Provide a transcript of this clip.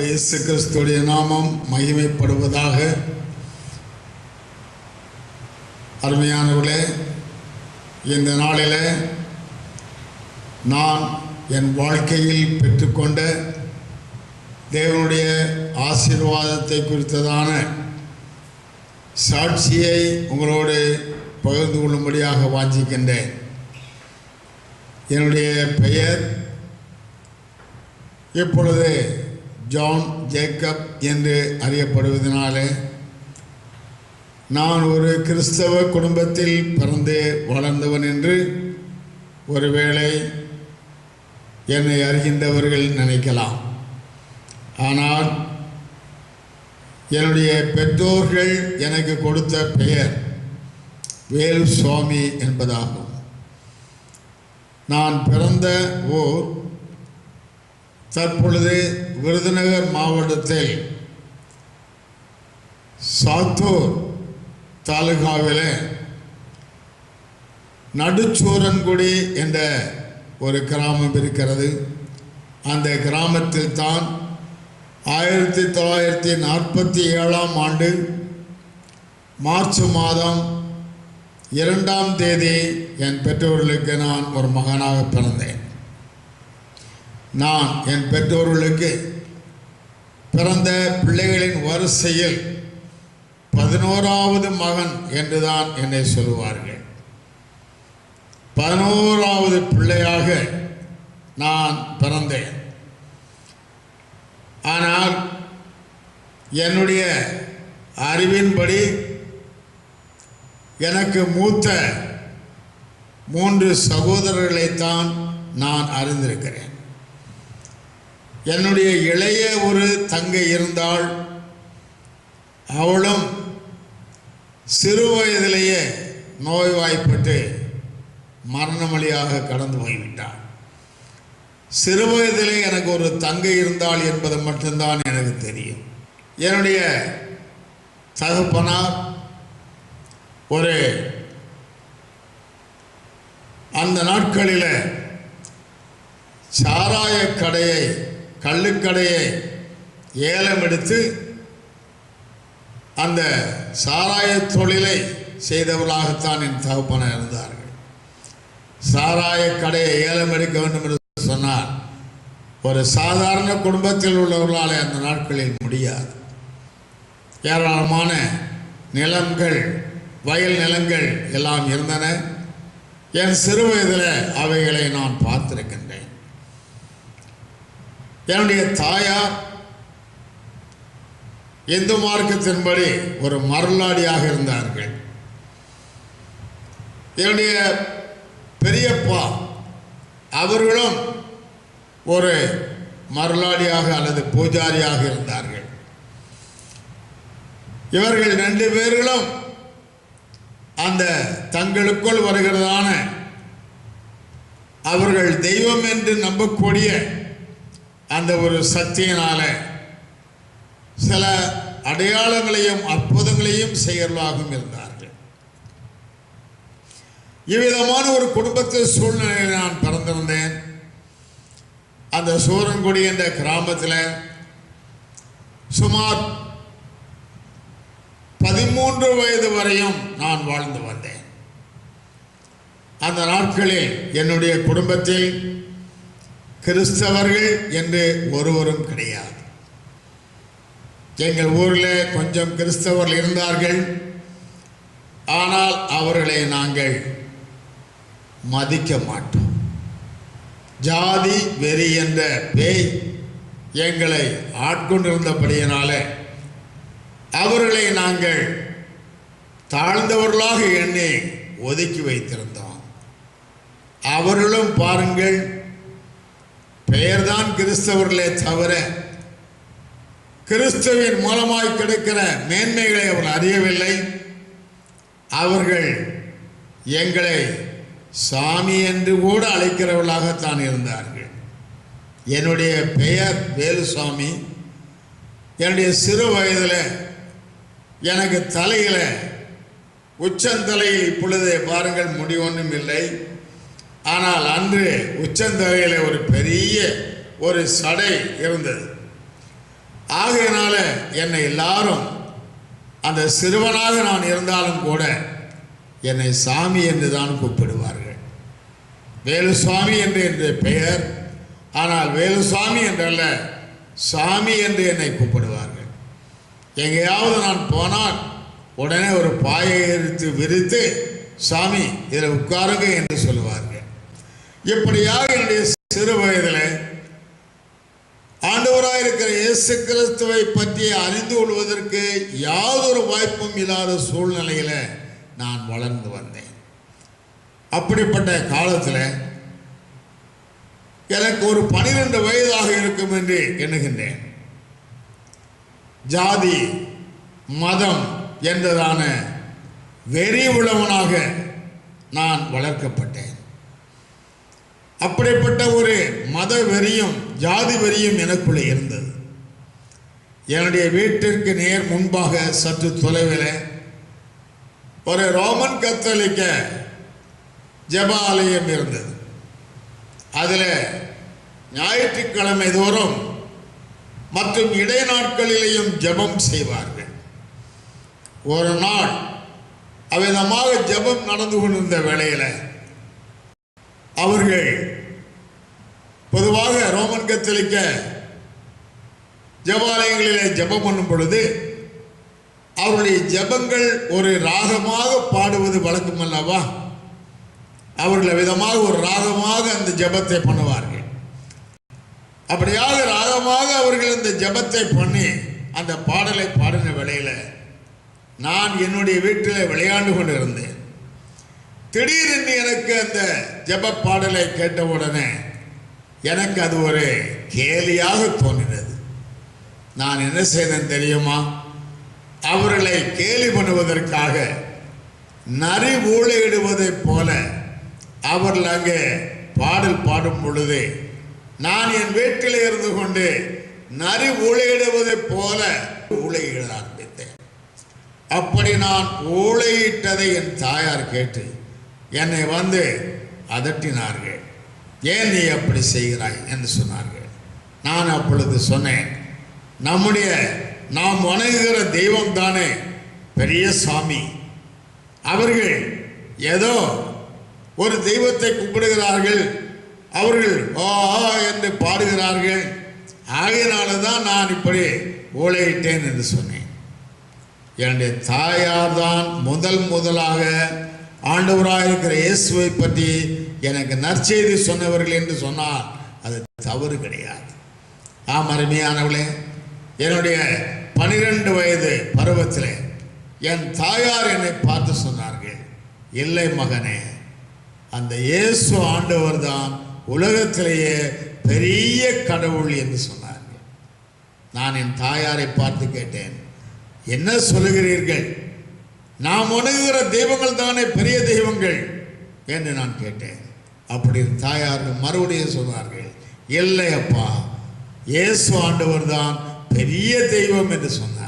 இயேசு கிறிஸ்துவின் நாமம் மகிமைப்படுவதாக. அருமையானவர்களே, இந்த நாளில் நான் என் வாழ்க்கையில் பெற்றுக்கொண்ட தேவனுடைய ஆசீர்வாதத்தை குறித்ததான சாட்சியை உங்களோடு பகிர்ந்து கொள்ளும்படியாக வாஞ்சிக்கின்றேன். என்னுடைய பெயர் இப்பொழுது ஜான் ஜேக்கப் என்று அறியப்படுவதனாலே நான் ஒரு கிறிஸ்தவ குடும்பத்தில் பிறந்து வளர்ந்தவன் என்று ஒருவேளை என்னை அறிகின்றவர்கள் நினைக்கலாம். ஆனால் என்னுடைய பெற்றோர்கள் எனக்கு கொடுத்த பெயர் வேலுசாமி என்பதாகும். நான் பிறந்த ஊர் தற்பொழுது விருதுநகர் மாவட்டத்தில் சாத்தூர் தாலுகாவில் நடுச்சூரன்குடி என்ற ஒரு கிராமம் இருக்கிறது. அந்த கிராமத்தில் தான் 1947ஆம் ஆண்டு மார்ச் மாதம் 2ஆம் தேதி என் பெற்றோர்களுக்கு நான் ஒரு மகனாக பிறந்தேன். நான் என் பெற்றோர்களுக்கு பிறந்த பிள்ளைகளின் வரிசையில் 11வது மகன் என்றுதான் என்னை சொல்லுவார்கள். 11வது பிள்ளையாக நான் பிறந்தேன். ஆனால் என்னுடைய அறிவின்படி எனக்கு மூத்த 3 சகோதரர்களைத்தான் நான் அறிந்திருக்கிறேன். என்னுடைய இளைய ஒரு தங்கை இருந்தால், அவளும் சிறு வயதிலேயே நோய்வாய்ப்பட்டு மரணமளியாக கடந்து போய்விட்டாள். சிறு வயதிலே எனக்கு ஒரு தங்கை இருந்தாள் என்பது மட்டும்தான் எனக்கு தெரியும். என்னுடைய தகப்பனார் ஒரு அந்த நாட்களில் சாராய கடையை, கள்ளுக்கடையை ஏலம் எடுத்து அந்த சாராய தொழிலை செய்தவர்களாகத்தான் என் தகப்பனார் இருந்தார்கள். சாராய கடையை ஏலம் எடுக்க வேண்டும் என்று சொன்னார் ஒரு சாதாரண குடும்பத்தில் உள்ளவர்களால் அந்த நாட்களில் முடியாது. ஏராளமான நிலங்கள், வயல் நிலங்கள் எல்லாம் இருந்தன. என் சிறு வயதில் அவைகளை நான் பார்த்திருக்கின்றேன். என்னுடைய தாயார் இந்து மார்க்கத்தின்படி ஒரு மரலாடியாக இருந்தார்கள். என்னுடைய பெரியப்பா அவர்களும் ஒரு மரலாடியாக அல்லது பூஜாரியாக இருந்தார்கள். இவர்கள் 2 பேர்களும் அந்த தங்களுக்குள் வருகிறதான அவர்கள் தெய்வம் என்று நம்பக்கூடிய அந்த ஒரு சக்தியினால சில அடையாளங்களையும் அற்புதங்களையும் செய்யலாகவும் இருந்தார்கள். இவ்விதமான ஒரு குடும்பத்தில் சூழ்நிலையில் நான் பிறந்திருந்தேன். அந்த சூரன்குடி என்ற கிராமத்தில் சுமார் 13 வயது வரையும் நான் வாழ்ந்து வந்தேன். அந்த நாட்களில் என்னுடைய குடும்பத்தில் கிறிஸ்தவர்கள் என்று ஒருவரும் கிடையாது. எங்கள் ஊரில் கொஞ்சம் கிறிஸ்தவர்கள் இருந்தார்கள். ஆனால் அவர்களை நாங்கள் மதிக்க மாட்டோம். ஜாதி வெறி என்ற பேய் எங்களை ஆட்கொண்டிருந்தபடியினால அவர்களை நாங்கள் தாழ்ந்தவர்களாக எண்ணி ஒதுக்கி வைத்திருந்தோம். அவர்களும் பாருங்கள், பெயர்தான் கிறிஸ்தவர்களே தவிர கிறிஸ்துவின் மூலமாய் கிடைக்கிற மேன்மைகளை அவர்கள் அறியவில்லை. அவர்கள் எங்களை சாமி என்று கூட அழைக்கிறவர்களாகத்தான் இருந்தார்கள். என்னுடைய பெயர் வேலுசாமி. என்னுடைய சிறு வயதில் எனக்கு தலையில் உச்சந்தலையில் இப்பொழுது பாருங்கள் முடி ஒன்றும் இல்லை. ஆனால் அன்று உச்சந்தலையில் ஒரு பெரிய ஒரு சடை இருந்தது. ஆகையினால என்னை எல்லாரும் அந்த சிறுவனாக நான் இருந்தாலும் கூட என்னை சாமி என்று தான் கூப்பிடுவார்கள். வேலுசாமி என்று என்னுடைய பெயர். ஆனால் வேலுசாமி என்றல்ல, சாமி என்று என்னை கூப்பிடுவார்கள். எங்கேயாவது நான் போனால் உடனே ஒரு பாயை எடுத்து விரித்து, சாமி இதில் உட்காருங்க என்று சொல்லுவார்கள். இப்படியாக என்னுடைய சிறு வயதில் ஆண்டவராக இருக்கிற இயேசு கிறிஸ்துவை பற்றி அறிந்து கொள்வதற்கு யாதொரு வாய்ப்பும் இல்லாத சூழ்நிலையில் நான் வளர்ந்து வந்தேன். அப்படிப்பட்ட காலத்தில் எனக்கு ஒரு 12 வயதாக இருக்கும் என்று எண்ணுகின்றேன். ஜாதி மதம் என்றதான வெறி உள்ளவனாக நான் வளர்க்கப்பட்டேன். அப்படிப்பட்ட ஒரு மத வெறியும் ஜாதி வெறியும் எனக்குள்ளே இருந்தது. என்னுடைய வீட்டிற்கு நேர் முன்பாக சற்று தொலைவில் ஒரு ரோமன் கத்தோலிக்க ஜெப ஆலயம் இருந்தது. அதில் ஞாயிற்றுக்கிழமை தோறும் மற்றும் இடை நாட்களிலேயும் ஜெபம் செய்வார்கள். ஒரு நாள் அவ்விதமாக ஜெபம் நடந்து கொண்டிருந்த வேளையில் அவர்கள் பொதுவாக ரோமன் கத்தோலிக்க ஜெபாலயங்களிலே ஜெபம் பண்ணும் பொழுது அவருடைய ஜெபங்கள் ஒரு ராகமாக பாடுவது வழக்கம் அல்லவா? அவர்கள் விதமாக ஒரு ராகமாக அந்த ஜெபத்தை பண்ணுவார்கள். அப்படியாக ராகமாக அவர்கள் இந்த ஜெபத்தை பண்ணி அந்த பாடலை பாடின வேளையில் நான் என்னுடைய வீட்டில் விளையாண்டு கொண்டு இருந்தேன். திடீரென்று எனக்கு அந்த ஜெப பாடலை கேட்டவுடனே எனக்கு அது ஒரு கேலியாக தோன்றினது. நான் என்ன செய்தேன் தெரியுமா? அவர்களை கேலி பண்ணுவதற்காக நரி ஊழையிடுவதைப் போல அவர்கள் அங்கே பாடல் பாடும் பொழுது நான் என் வீட்டில் இருந்து கொண்டு நரி ஊழையிடுவதைப் போல ஊழையிட ஆரம்பித்தேன். அப்படி நான் ஊழையிட்டதை என் தாயார் கேட்டு என்னை வந்து அதட்டினார்கள். ஏன் நீ அப்படி செய்கிறாய் என்று சொன்னார்கள். நான் அப்பொழுது சொன்னேன், நாம் வணங்குகிற தெய்வம் தானே பெரிய சாமி. அவர்கள் ஏதோ ஒரு தெய்வத்தை கும்பிடுகிறார்கள், அவர்கள் ஆ என்று பாடுகிறார்கள். ஆகையினால தான் நான் இப்படி ஊழையிட்டேன் என்று சொன்னேன். என்னுடைய தாயார் தான் முதலாக ஆண்டவராக இருக்கிற இயேசுவை பற்றி எனக்கு நற்செய்தி சொன்னவர்கள் என்று சொன்னால் அது தவறு கிடையாது. ஆம் அருமையானவளே, என்னுடைய 12 வயது பருவத்தில் என் தாயார் என்னை பார்த்து சொன்னார்கள், இல்லை மகனே, அந்த இயேசு ஆண்டவர் தான் உலகத்திலேயே பெரிய கடவுள் என்று சொன்னார்கள். நான் என் தாயாரை பார்த்து கேட்டேன், என்ன சொல்லுகிறீர்கள்? நாம் வணங்குகிற தெய்வங்கள் தானே பெரிய தெய்வங்கள் என்று நான் கேட்டேன். அப்படி தாயார் மறுபடியும் சொன்னார்கள், இல்லை அப்பா, இயேசு ஆண்டவர் தான் பெரிய தெய்வம் என்று சொன்னார்.